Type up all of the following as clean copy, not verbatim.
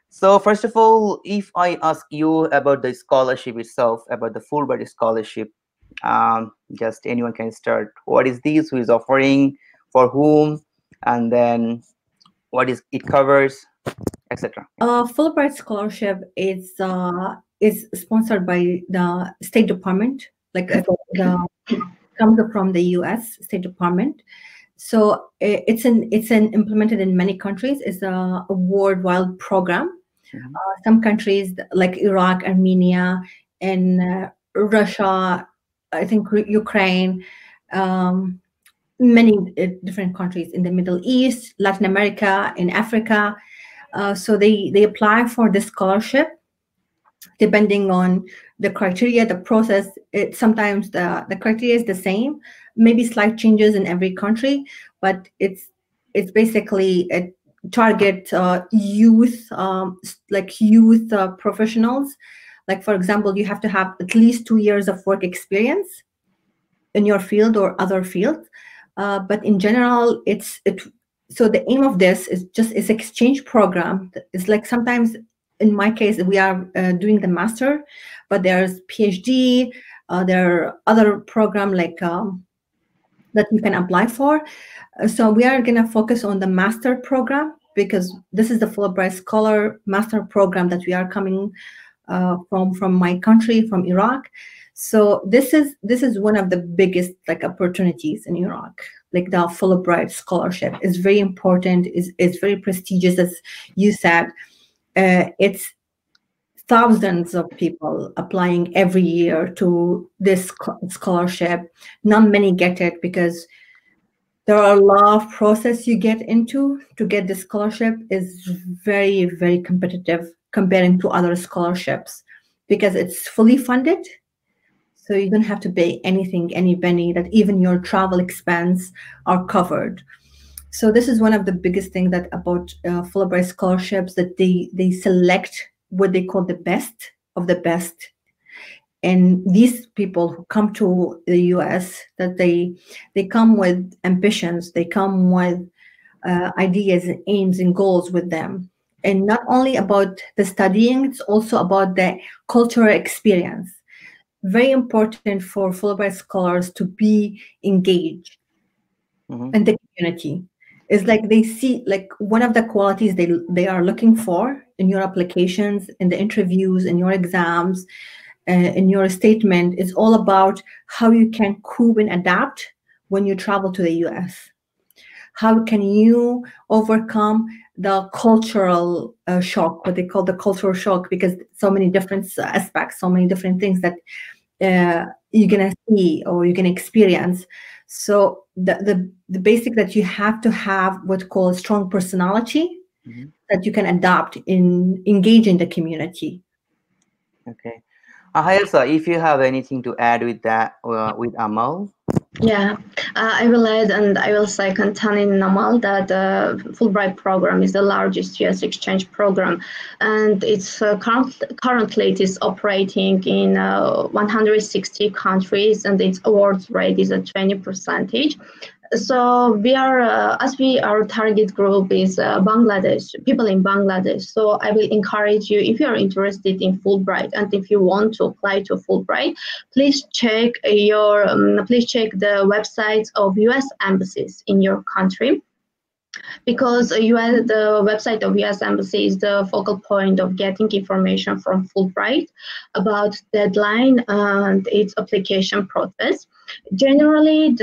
So first of all, if I ask you about the scholarship itself, about the Fulbright scholarship, just anyone can start. What is this? Who is offering? For whom? And then what is it covers, etc. Fulbright Scholarship is sponsored by the State Department, like the comes from the U.S. State Department. So it's an implemented in many countries. It's a worldwide program. Mhm. Some countries like Iraq, Armenia, and Russia, I think Ukraine, um, many different countries in the Middle East, Latin America, in Africa. So they apply for this scholarship depending on the criteria, the process. Sometimes the criteria is the same, maybe slight changes in every country, but it's basically a target youth, like youth professionals. Like for example, you have to have at least 2 years of work experience in your field or other field. But in general, it. So the aim of this is just is exchange program. It's like sometimes in my case we are doing the master, but there's PhD. There are other program like that you can apply for. So we are gonna focus on the master program because this is the Fulbright Scholar Master program that we are coming from my country, from Iraq. So this is one of the biggest like opportunities in Iraq. Like the Fulbright Scholarship is very important. Is very prestigious, as you said. It's thousands of people applying every year to this scholarship. Not many get it because there are a lot of process you get into to get this scholarship is very, very competitive comparing to other scholarships because it's fully funded. So you don't have to pay anything, any penny, that even your travel expense are covered. So this is one of the biggest things that about Fulbright scholarships, that they select what they call the best of the best. And these people who come to the US, that they come with ambitions, they come with ideas and aims and goals with them. And not only about the studying, it's also about the cultural experience. Very important for Fulbright scholars to be engaged Mhm. in the community. It's like they see like one of the qualities they are looking for in your applications, in the interviews, in your exams, in your statement is all about how you can cope and adapt when you travel to the US. How can you overcome the cultural shock, what they call the cultural shock, because so many different aspects, so many different things that you're gonna see or you're gonna experience. So the basic that you have to have what called strong personality Mhm. that you can adapt in engaging the community. Okay. Hayasa, if you have anything to add with that, with Amal. Yeah, I will add and I will second Tanin and Amal that the Fulbright program is the largest US exchange program, and it's currently it is operating in 160 countries, and its awards rate is at 20%. So we are, as we our target group is Bangladesh, people in Bangladesh. So I will encourage you, if you are interested in Fulbright and if you want to apply to Fulbright, please check the websites of U.S. embassies in your country, because the website of U.S. Embassy is the focal point of getting information from Fulbright about deadline and its application process. Generally,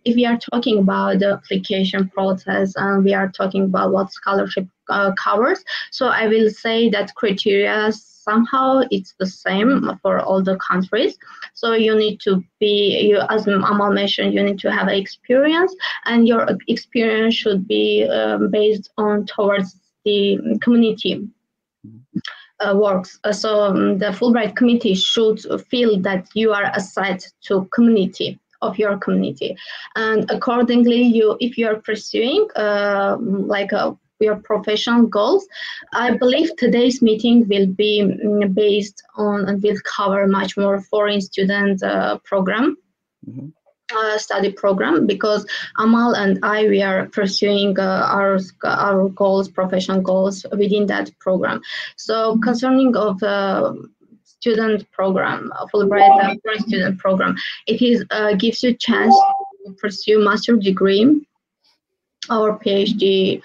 if we are talking about the application process and we are talking about what scholarship covers, so I will say that criteria somehow it's the same for all the countries. So you need to be, as Amal mentioned, you need to have experience, and your experience should be based on towards the community works. So the Fulbright committee should feel that you are assigned to community of your community, and accordingly, if you are pursuing your professional goals, I believe today's meeting will be based on and will cover much more foreign student program. Mhm. study program, because Amal and I, we are pursuing our goals, professional goals within that program. So concerning of student program, Fulbright foreign student program, it is gives you chance to pursue master degree or PhD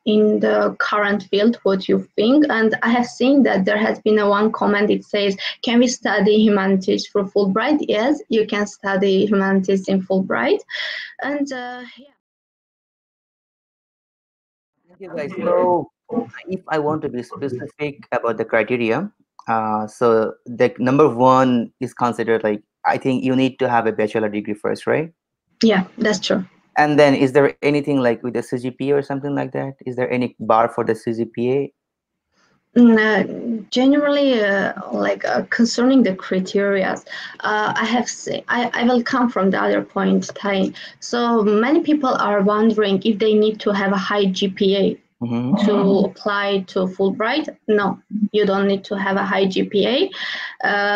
in the current field, what you think. And I have seen that there has been a one comment. It says, "Can we study humanities for Fulbright?" Yes, you can study humanities in Fulbright, and yeah. Thank you, guys. So, if I want to be specific about the criteria, so the number one is considered like I think you need to have a bachelor degree first, right? Yeah, that's true. And then is there anything like with the CGPA or something like that? Is there any bar for the CGPA? Generally, concerning the criteria, I will come from the other point, Tai. So many people are wondering if they need to have a high GPA Mm-hmm. to apply to Fulbright. No, you don't need to have a high GPA,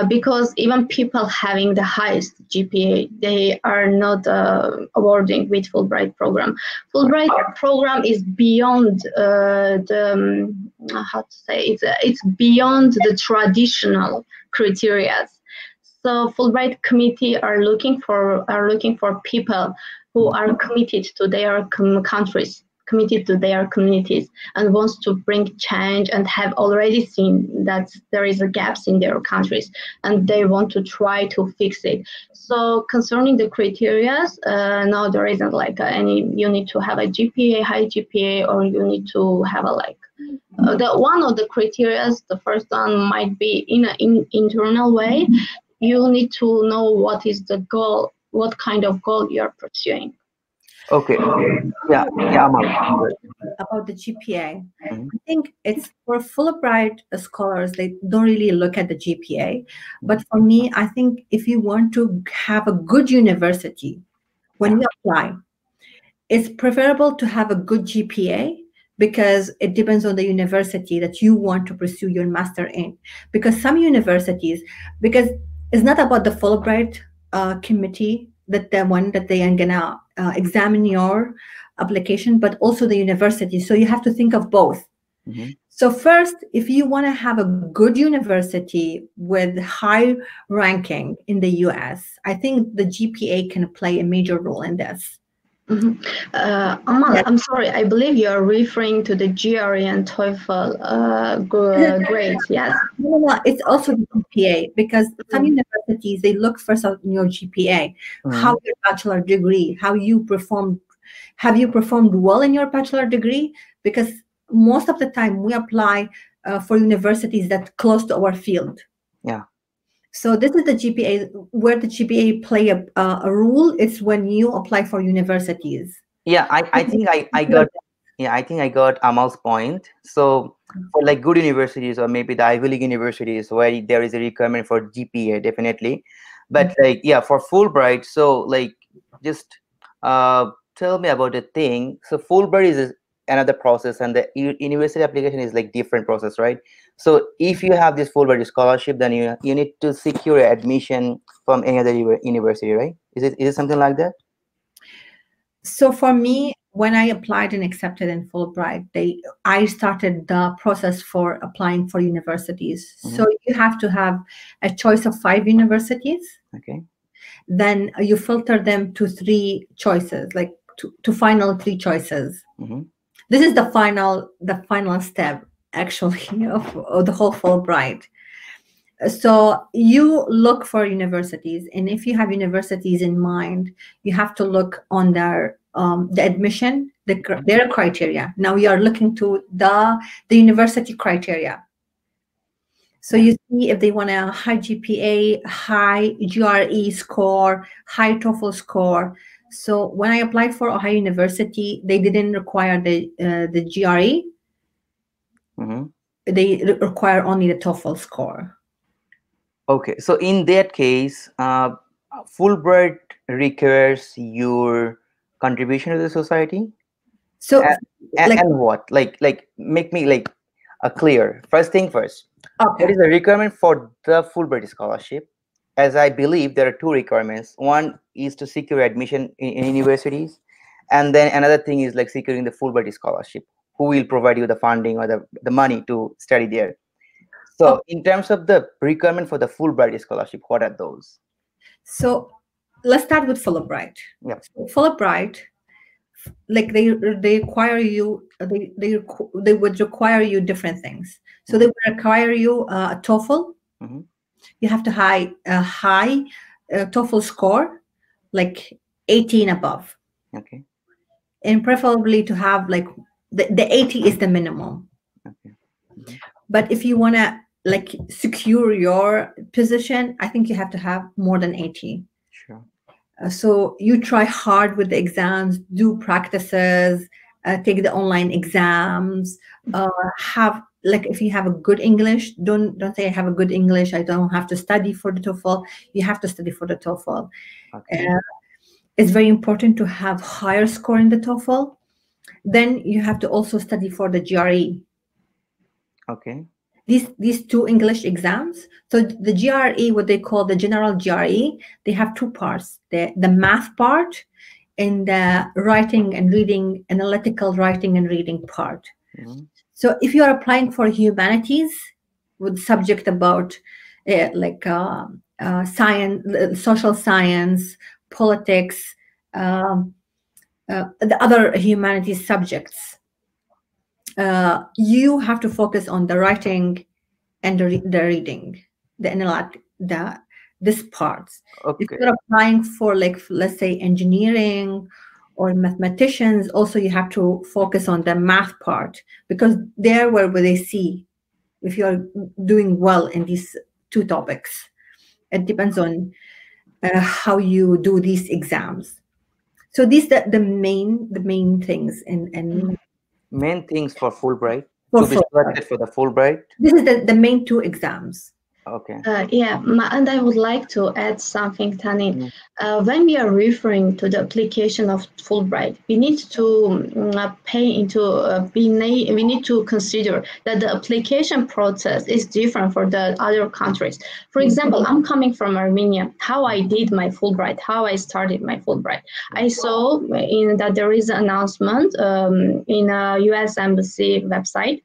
because even people having the highest GPA, they are not awarding with Fulbright program. Fulbright program is beyond the how to say, it's beyond the traditional criteria. So Fulbright committee are looking for people who are committed to their countries, committed to their communities, and wants to bring change, and have already seen that there is a gaps in their countries, and they want to try to fix it. So concerning the criteria, no, there isn't like any. You need to have a GPA, high GPA, or you need to have a like. The one of the criteria, the first one might be in an internal way. You need to know what is the goal, what kind of goal you are pursuing. Okay. Yeah. Yeah, Amal. Good. About the GPA. Mhm. I think it's for Fulbright scholars, they don't really look at the GPA. But for me, I think if you want to have a good university, when Yeah. you apply, it's preferable to have a good GPA because it depends on the university that you want to pursue your master in. Because some universities, because it's not about the Fulbright committee, that the one that they are gonna examine your application, but also the university. So you have to think of both. Mhm. So first, if you want to have a good university with high ranking in the US, I think the GPA can play a major role in this. Mhm. Amal, I'm sorry. I believe you are referring to the GRE and TOEFL grades. Yes. No, no, no, it's also the GPA because some Mhm. universities they look first on your GPA, how Mhm. your bachelor degree, how you performed, have you performed well in your bachelor degree? Because most of the time we apply for universities that close to our field. Yeah. So this is the GPA where the GPA play a role. It's when you apply for universities. Yeah. I think I got. Yeah, I think I got Amal's point. So for like good universities or maybe the Ivy League universities where there is a requirement for GPA, definitely. But like yeah, for Fulbright, so like just tell me about the thing. So Fulbright is another process, and the university application is like different process, right? So if you have this Fulbright scholarship, then you need to secure admission from any other university, right? Is it something like that? So for me, when I applied and accepted in Fulbright, I started the process for applying for universities. Hmm. So you have to have a choice of 5 universities. Okay. Then you filter them to 3 choices, like to final 3 choices. Hmm. This is the final step actually of the whole Fulbright. So you look for universities, and if you have universities in mind, you have to look on the admission, their criteria. Now you are looking to the university criteria. So Yeah. you see if they want a high GPA, high GRE score, high TOEFL score. So when I applied for Ohio University, they didn't require the GRE. Hmm. They require only the TOEFL score. Okay, so in that case, Fulbright requires your contribution to the society, So and, like and what? Like make me like clear. First thing first, what okay. is the requirement for the Fulbright scholarship, as I believe, there are two requirements. One is to secure admission in universities, and then another thing is like securing the Fulbright scholarship, who will provide you the funding or the money to study there. Oh, So in terms of the requirement for the Fulbright scholarship, what are those? so let's start with Fulbright. Yeah. So Fulbright, like they require you, they would require you different things. So they would require you a TOEFL. Mm-hmm. You have to have a high TOEFL score, like 18 above, Okay. and preferably to have like the 80 is the minimum. Okay. Mm-hmm. But if you want to like secure your position, I think you have to have more than 80. Sure. So you try hard with the exams, do practices, take the online exams, have like if you have a good English, don't say I have a good English, I don't have to study for the TOEFL. You have to study for the TOEFL. Okay. It's very important to have higher score in the TOEFL. Then you have to also study for the GRE. Okay. These two English exams. So the GRE, what they call the general GRE, they have two parts: the math part and the writing and reading, analytical writing and reading part. Mm-hmm. So if you are applying for humanities with subject about science, social science, politics, the other humanities subjects, you have to focus on the writing and the reading, the analytic, this parts. If Okay. you're applying for like let's say engineering or mathematicians, also you have to focus on the math part, because there where they see if you are doing well in these two topics. It depends on how you do these exams. So these the main things in Main things for Fulbright, for to be Fulbright. selected for the Fulbright. This is the main two exams. Okay. And I would like to add something, Tanin. Mm. When we are referring to the application of Fulbright, we need to we need to consider that the application process is different for the other countries. For example, I'm coming from Armenia. How I did my Fulbright, how I started my Fulbright. I saw in that there is an announcement in a U.S. Embassy website.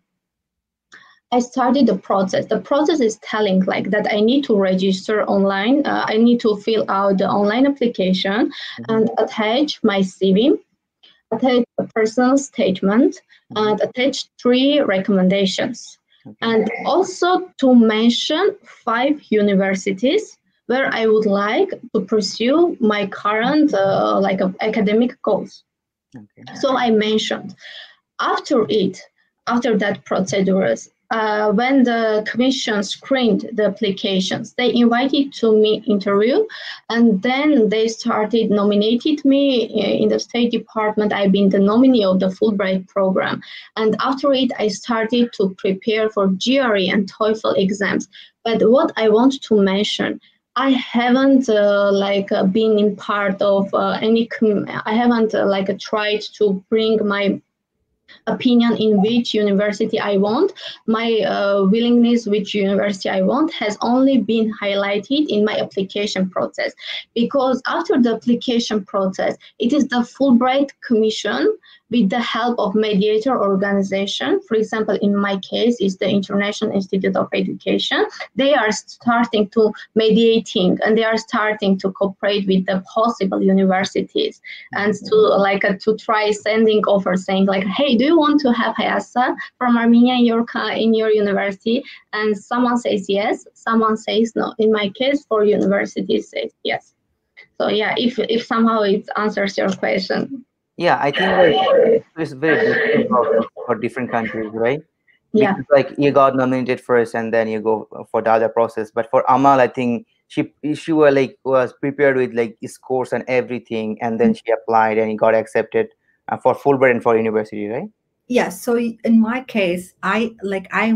I started the process. The process is telling like that I need to register online. I need to fill out the online application and attach my CV, attach a personal statement, and attach 3 recommendations. Okay. And also to mention 5 universities where I would like to pursue my current academic goals. Okay. So I mentioned after that procedures, when the commission screened the applications, they invited to me interview, and then they started nominated me in the State Department. I've been the nominee of the Fulbright program, and after it, I started to prepare for GRE and TOEFL exams. But what I want to mention, I haven't been in part of any. I haven't tried to bring my opinion in which university I want. My willingness which university I want has only been highlighted in my application process, because after the application process, it is the Fulbright Commission with the help of mediator organization. For example, in my case, is the International Institute of Education. They are starting to mediating and they are starting to cooperate with the possible universities and to try sending offers saying like, hey, do you want to have Hayasa from Armenia in your university? And someone says yes, someone says no. In my case, for universities says yes. So yeah, if somehow it answers your question. Yeah, I think like it's very different for different countries, right? Yeah. Because like you got nominated first and then you go for the other process. But for Amal, I think she was prepared with like scores and everything, and then she applied and he got accepted for Fulbright and for university, right? Yes. So in my case, I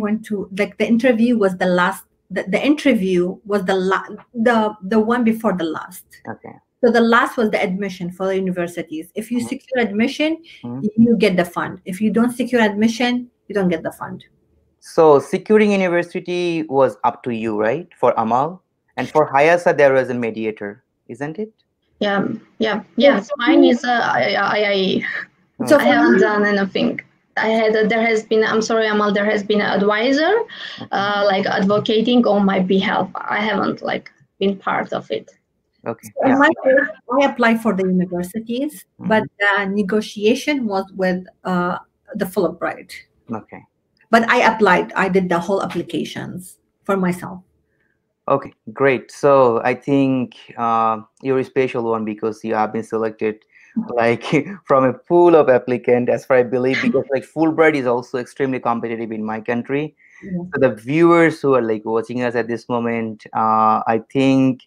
went to like the interview was the last. The interview was the one before the last. Okay. So the last was the admission for the universities. If you secure admission, you get the fund. If you don't secure admission, you don't get the fund. So securing university was up to you, right, for Amal? And for Hayasa, there was a mediator, isn't it? Yeah, yeah, So yes. for Mine me, is IIE. so I for Okay. haven't me, done anything. There has been, I'm sorry, Amal, there has been an advisor, Okay. like advocating on my behalf. I haven't like been part of it. Okay. so Yeah. in my case, I applied for the universities, but Mhm. the negotiation was with the Fulbright. Okay. But I applied. I did the whole applications for myself. Okay, great. So I think you're a special one because you have been selected like from a pool of applicant, as far I believe, because like Fulbright is also extremely competitive in my country. Yeah. So the viewers who are like watching us at this moment, I think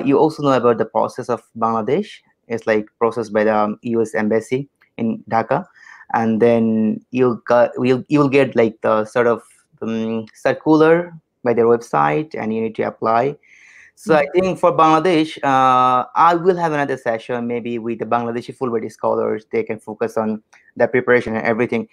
you also know about the process of Bangladesh. It's like processed by the US Embassy in Dhaka, and then you'll get like the sort of circular by their website, and you need to apply. So I think for Bangladesh, I will have another session maybe with the Bangladeshi Fulbright scholars. They can focus on the preparation and everything.